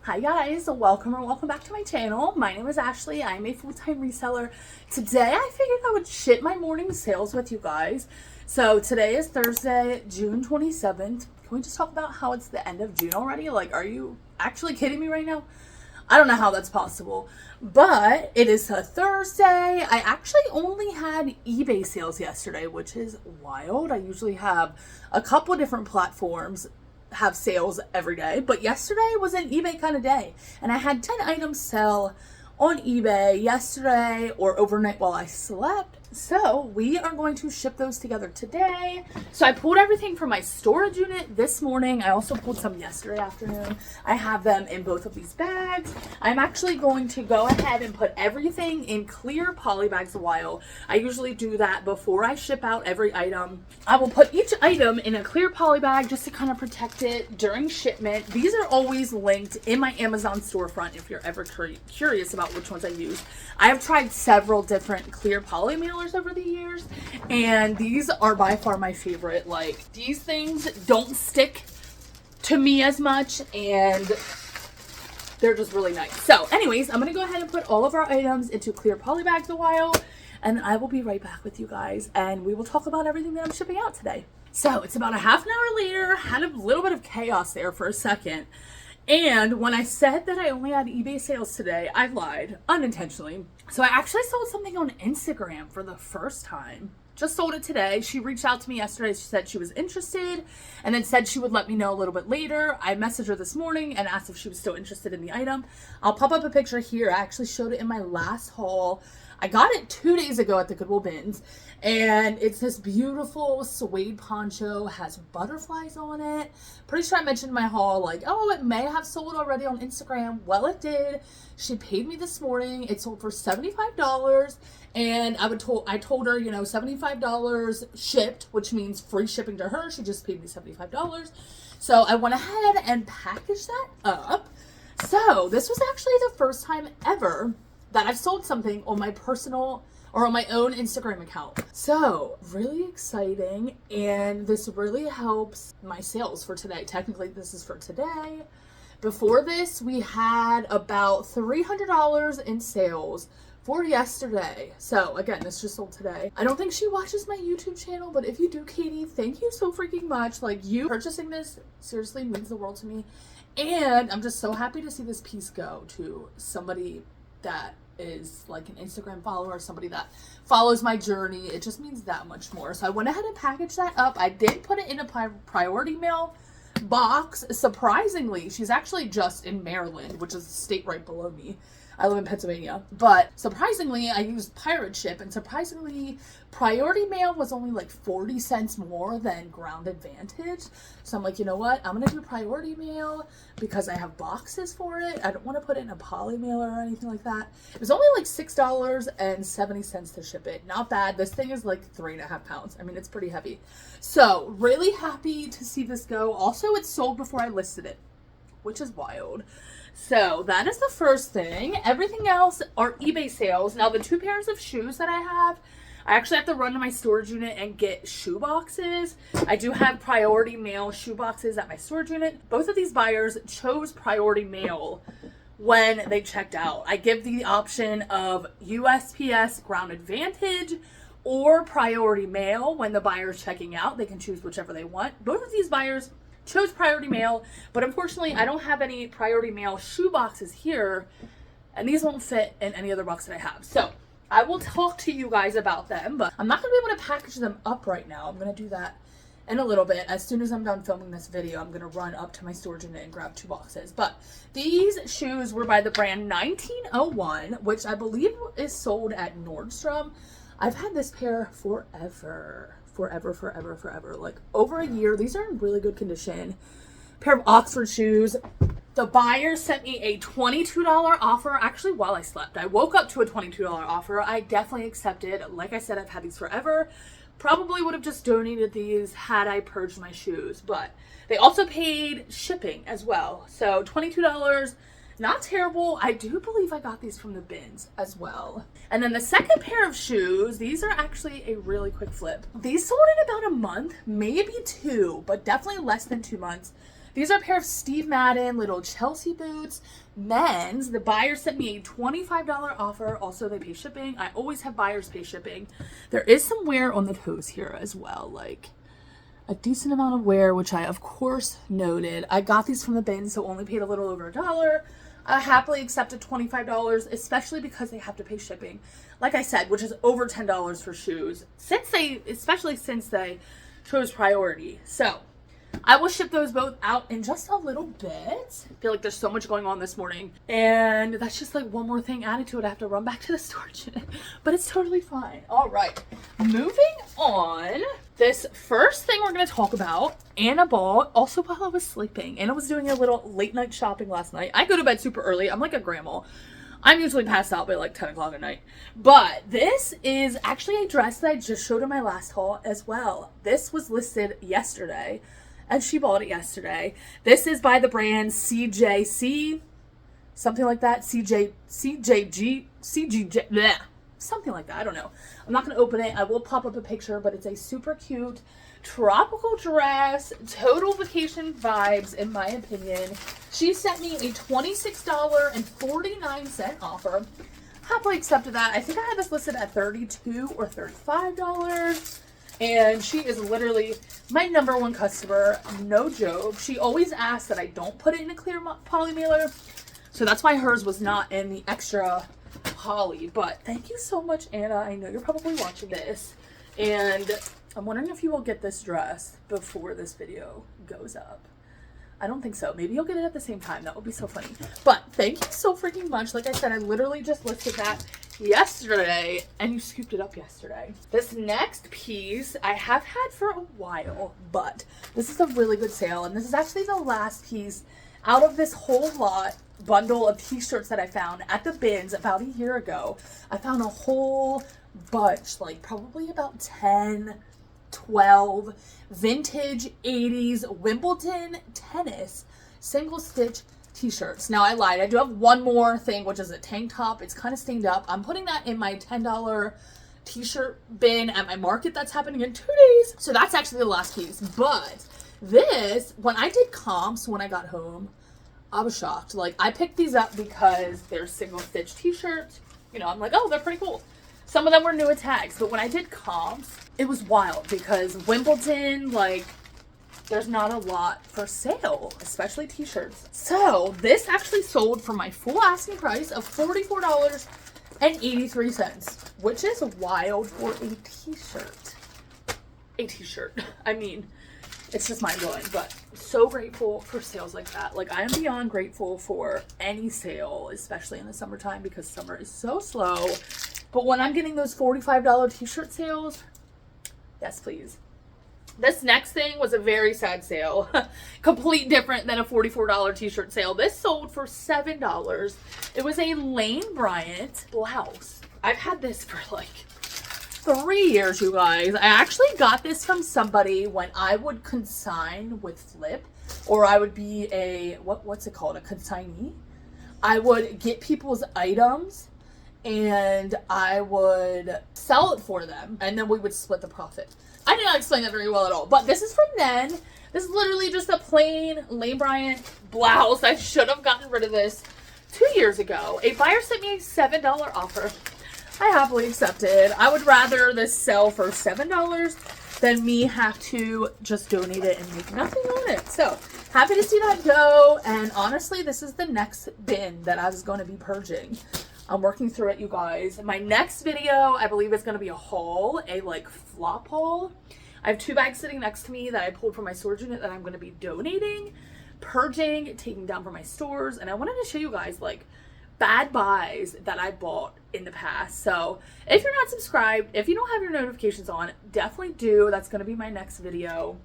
Hi guys, welcome back to my channel. My name is Ashley. I'm a full-time reseller. Today I figured I would ship my morning sales with you guys. So today is Thursday, June 27th. Can we just talk about how it's the end of June already? Like, are you actually kidding me right now? I don't know how that's possible, but it is a Thursday. I actually only had eBay sales yesterday, which is wild. I usually have a couple different platforms have sales every day, but yesterday was an eBay kind of day, and I had 10 items sell on eBay yesterday or overnight while I slept. So we are going to ship those together today. So I pulled everything from my storage unit this morning. I also pulled some yesterday afternoon. I have them in both of these bags. I'm actually going to go ahead and put everything in clear poly bags a while. I usually do that before I ship out every item. I will put each item in a clear poly bag just to kind of protect it during shipment. These are always linked in my Amazon storefront if you're ever curious about which ones I use. I have tried several different clear poly mailers over the years, and these are by far my favorite. Like, these things don't stick to me as much, and they're just really nice. So anyways, I'm gonna go ahead and put all of our items into clear poly bags a while, and I will be right back with you guys, and we will talk about everything that I'm shipping out today. So it's about a half an hour later. Had a little bit of chaos there for a second. And when I said that I only had eBay sales today, I lied unintentionally. So I actually sold something on Instagram for the first time. Just sold it today. She reached out to me yesterday. She said she was interested and then said she would let me know a little bit later. I messaged her this morning and asked if she was still interested in the item. I'll pop up a picture here. I actually showed it in my last haul. I got it 2 days ago at the Goodwill bins, and it's this beautiful suede poncho, has butterflies on it. Pretty sure I mentioned in my haul, like, oh, it may have sold already on Instagram. Well, it did. She paid me this morning. It sold for $75, and I told her, you know, $75 shipped, which means free shipping to her. She just paid me $75. So I went ahead and packaged that up. So this was actually the first time ever that I've sold something on my personal or on my own Instagram account. So really exciting, and this really helps my sales for today. Technically this is for today. Before this, we had about $300 in sales for yesterday. So again, this just sold today. I don't think she watches my YouTube channel, but if you do, Katie, thank you so freaking much. Like, you purchasing this seriously means the world to me. And I'm just so happy to see this piece go to somebody that is like an Instagram follower, somebody that follows my journey. It just means that much more. So I went ahead and packaged that up. I did put it in a priority mail box. Surprisingly, she's actually just in Maryland, which is the state right below me. I live in Pennsylvania, but surprisingly I used pirate ship, and surprisingly priority mail was only like 40 cents more than ground advantage. So I'm like, you know what, I'm gonna do priority mail because I have boxes for it. I don't want to put it in a poly mailer or anything like that. It was only like $6.70 to ship it. Not bad. This thing is like 3.5 pounds. I mean, it's pretty heavy. So really happy to see this go. Also, it sold before I listed it, which is wild. So that is the first thing. Everything else are eBay sales. Now, the 2 pairs of shoes that I actually have to run to my storage unit and get shoe boxes. I do have priority mail shoe boxes at my storage unit. Both of these buyers chose priority mail when they checked out. I give the option of USPS ground advantage or priority mail when the buyer is checking out. They can choose whichever they want. Both of these buyers chose priority mail, but unfortunately I don't have any priority mail shoe boxes here, and these won't fit in any other box that I have. So I will talk to you guys about them, but I'm not going to be able to package them up right now. I'm going to do that in a little bit. As soon as I'm done filming this video, I'm going to run up to my storage unit and grab 2 boxes. But these shoes were by the brand 1901, which I believe is sold at Nordstrom. I've had this pair forever, like over a year. These are in really good condition. Pair of Oxford shoes. The buyer sent me a $22 offer actually while I slept. I woke up to a $22 offer. I definitely accepted. Like I said, I've had these forever. Probably would have just donated these had I purged my shoes, but they also paid shipping as well. So $22, not terrible. I do believe I got these from the bins as well. And then the second pair of shoes, these are actually a really quick flip. These sold in about a month, maybe 2, but definitely less than 2 months. These are a pair of Steve Madden little Chelsea boots. Men's. The buyer sent me a $25 offer. Also, they pay shipping. I always have buyers pay shipping. There is some wear on the toes here as well. Like a decent amount of wear, which I, of course, noted. I got these from the bin, so only paid a little over $1. I happily accepted $25, especially because they have to pay shipping. Like I said, which is over $10 for shoes. Especially since they chose priority. So, I will ship those both out in just a little bit. I feel like there's so much going on this morning. And that's just like one more thing added to it. I have to run back to the storage unit. But it's totally fine. All right. Moving on. This first thing we're going to talk about, Anna bought, also while I was sleeping. Anna was doing a little late night shopping last night. I go to bed super early. I'm like a grandma. I'm usually passed out by like 10 o'clock at night. But this is actually a dress that I just showed in my last haul as well. This was listed yesterday. And she bought it yesterday. This is by the brand CJC, something like that. CJG, bleh, something like that. I don't know. I'm not going to open it. I will pop up a picture, but it's a super cute tropical dress. Total vacation vibes, in my opinion. She sent me a $26.49 offer. Happily accepted that. I think I had this listed at $32 or $35. And she is literally my number one customer, no joke. She always asks that I don't put it in a clear poly mailer. So that's why hers was not in the extra poly. But thank you so much, Anna. I know you're probably watching this. And I'm wondering if you will get this dress before this video goes up. I don't think so. Maybe you'll get it at the same time. That would be so funny. But thank you so freaking much. Like I said, I literally just listed that yesterday and you scooped it up yesterday. This next piece I have had for a while, but this is a really good sale, and this is actually the last piece out of this whole bundle of t-shirts that I found at the bins about a year ago. I found a whole bunch, like probably about 10, 12 vintage 80s Wimbledon tennis single stitch t-shirts. Now I lied. I do have one more thing, which is a tank top. It's kind of stained up. I'm putting that in my $10 t-shirt bin at my market that's happening in 2 days. So that's actually the last piece. But this, when I did comps when I got home, I was shocked. Like, I picked these up because they're single stitch t-shirts. You know, I'm like, oh, they're pretty cool. Some of them were new at tags, but when I did comps, it was wild because Wimbledon, like, there's not a lot for sale, especially t-shirts. So this actually sold for my full asking price of $44.83, which is wild for a t-shirt. A t-shirt. I mean, it's just mind-blowing, but so grateful for sales like that. Like, I am beyond grateful for any sale, especially in the summertime, because summer is so slow. But when I'm getting those $45 t-shirt sales, yes, please. This next thing was a very sad sale. Complete different than a $44 t-shirt sale. This sold for $7. It was a Lane Bryant blouse. I've had this for like 3 years, you guys. I actually got this from somebody when I would consign with Flip, or I would be a, what's it called? A consignee. I would get people's items and I would sell it for them, and then we would split the profit. I did not explain that very well at all, but this is from then. This is literally just a plain Lane Bryant blouse. I should have gotten rid of this 2 years ago. A buyer sent me a $7 offer. I happily accepted. I would rather this sell for $7 than me have to just donate it and make nothing on it. So happy to see that go. And honestly, this is the next bin that I was going to be purging. I'm working through it, you guys. My next video, I believe, is going to be a haul, a like flop haul. I have 2 bags sitting next to me that I pulled from my storage unit that I'm going to be donating, purging, taking down from my stores. And I wanted to show you guys like bad buys that I bought in the past. So if you're not subscribed, if you don't have your notifications on, definitely do. That's going to be my next video.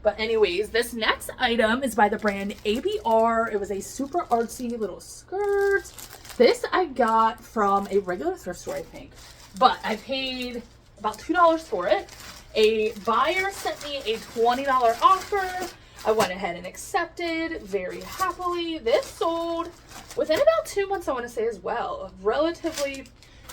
But anyways, this next item is by the brand ABR. It was a super artsy little skirt. This I got from a regular thrift store, I think. But I paid about $2 for it. A buyer sent me a $20 offer. I went ahead and accepted very happily. This sold within about 2 months, I want to say, as well. A relatively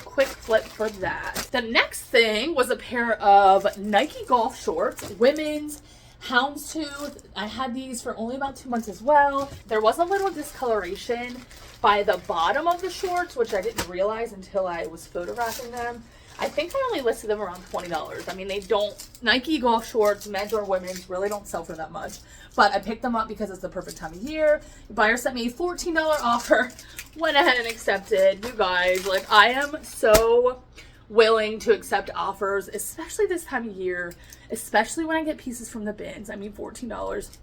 quick flip for that. The next thing was a pair of Nike golf shorts, women's Houndstooth, I had these for only about 2 months as well. There was a little discoloration by the bottom of the shorts, which I didn't realize until I was photographing them. I think I only listed them around $20. I mean, they don't, Nike golf shorts, men's or women's, really don't sell for that much. But I picked them up because it's the perfect time of year. The buyer sent me a $14 offer, went ahead and accepted. You guys, like, I am so willing to accept offers, especially this time of year, especially when I get pieces from the bins. I mean, $14,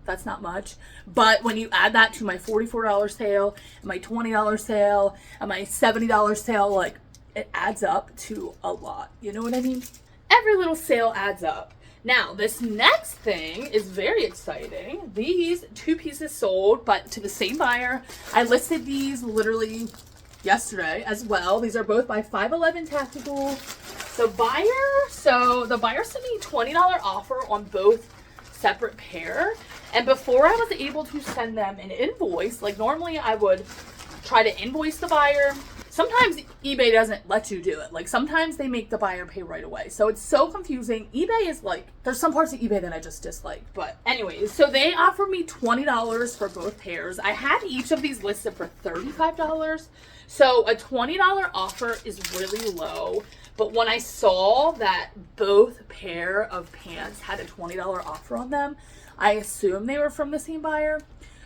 that's not much. But when you add that to my $44 sale, and my $20 sale, and my $70 sale, like, it adds up to a lot. You know what I mean? Every little sale adds up. Now, this next thing is very exciting. These 2 pieces sold, but to the same buyer. I listed these literally yesterday as well. These are both by 511 Tactical. The buyer sent me a $20 offer on both separate pair. And before I was able to send them an invoice, like normally I would try to invoice the buyer. Sometimes eBay doesn't let you do it. Like sometimes they make the buyer pay right away. So it's so confusing. eBay is like, there's some parts of eBay that I just dislike. But anyways, so they offered me $20 for both pairs. I had each of these listed for $35. So a $20 offer is really low. But when I saw that both pair of pants had a $20 offer on them, I assumed they were from the same buyer.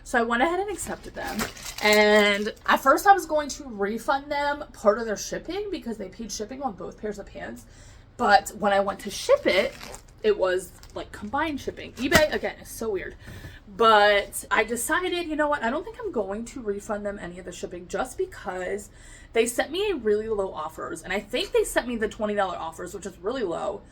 So I went ahead and accepted them. And at first I was going to refund them part of their shipping because they paid shipping on both pairs of pants. But when I went to ship it, it was like combined shipping. eBay, again, is so weird. But I decided, you know what, I don't think I'm going to refund them any of the shipping just because they sent me really low offers. And I think they sent me the $20 offers, which is really low,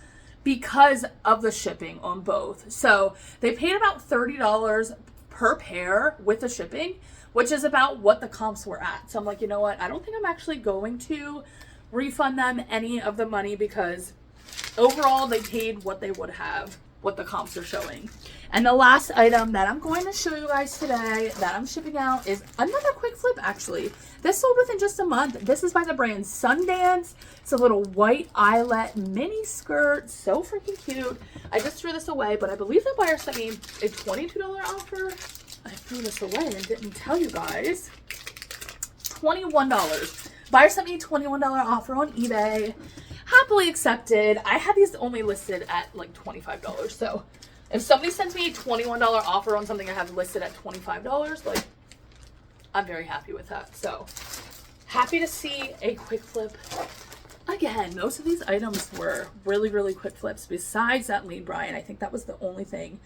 because of the shipping on both. So they paid about $30 per pair with the shipping, which is about what the comps were at. So I'm like, you know what? I don't think I'm actually going to refund them any of the money because overall they paid what they would have, what the comps are showing. And the last item that I'm going to show you guys today that I'm shipping out is another quick flip actually. This sold within just a month. This is by the brand Sundance. It's a little white eyelet mini skirt. So freaking cute. I just threw this away, but I believe the buyer sent me a $22 offer. I threw this away and didn't tell you guys. $21. Buyer sent me a $21 offer on eBay. Happily accepted. I had these only listed at like $25. So if somebody sends me a $21 offer on something I have listed at $25, like, I'm very happy with that. So happy to see a quick flip. Again, most of these items were really, really quick flips besides that Lean Brian. I think that was the only thing.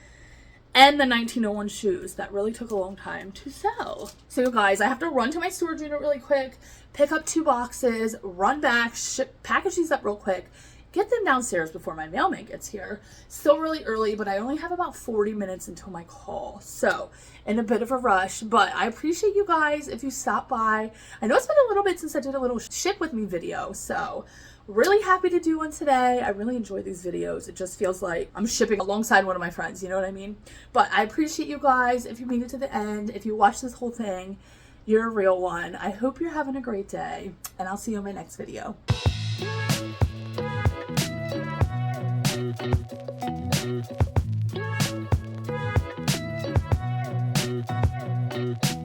And the 1901 shoes that really took a long time to sell. So you guys, I have to run to my storage unit really quick, pick up 2 boxes, run back, package these up real quick, get them downstairs before my mailman gets here. Still really early, but I only have about 40 minutes until my call. So in a bit of a rush, but I appreciate you guys if you stop by. I know it's been a little bit since I did a little ship with me video, so really happy to do one today. I really enjoy these videos. It just feels like I'm shipping alongside one of my friends, you know what I mean? But I appreciate you guys. If you made it to the end, if you watched this whole thing, you're a real one. I hope you're having a great day, and I'll see you in my next video.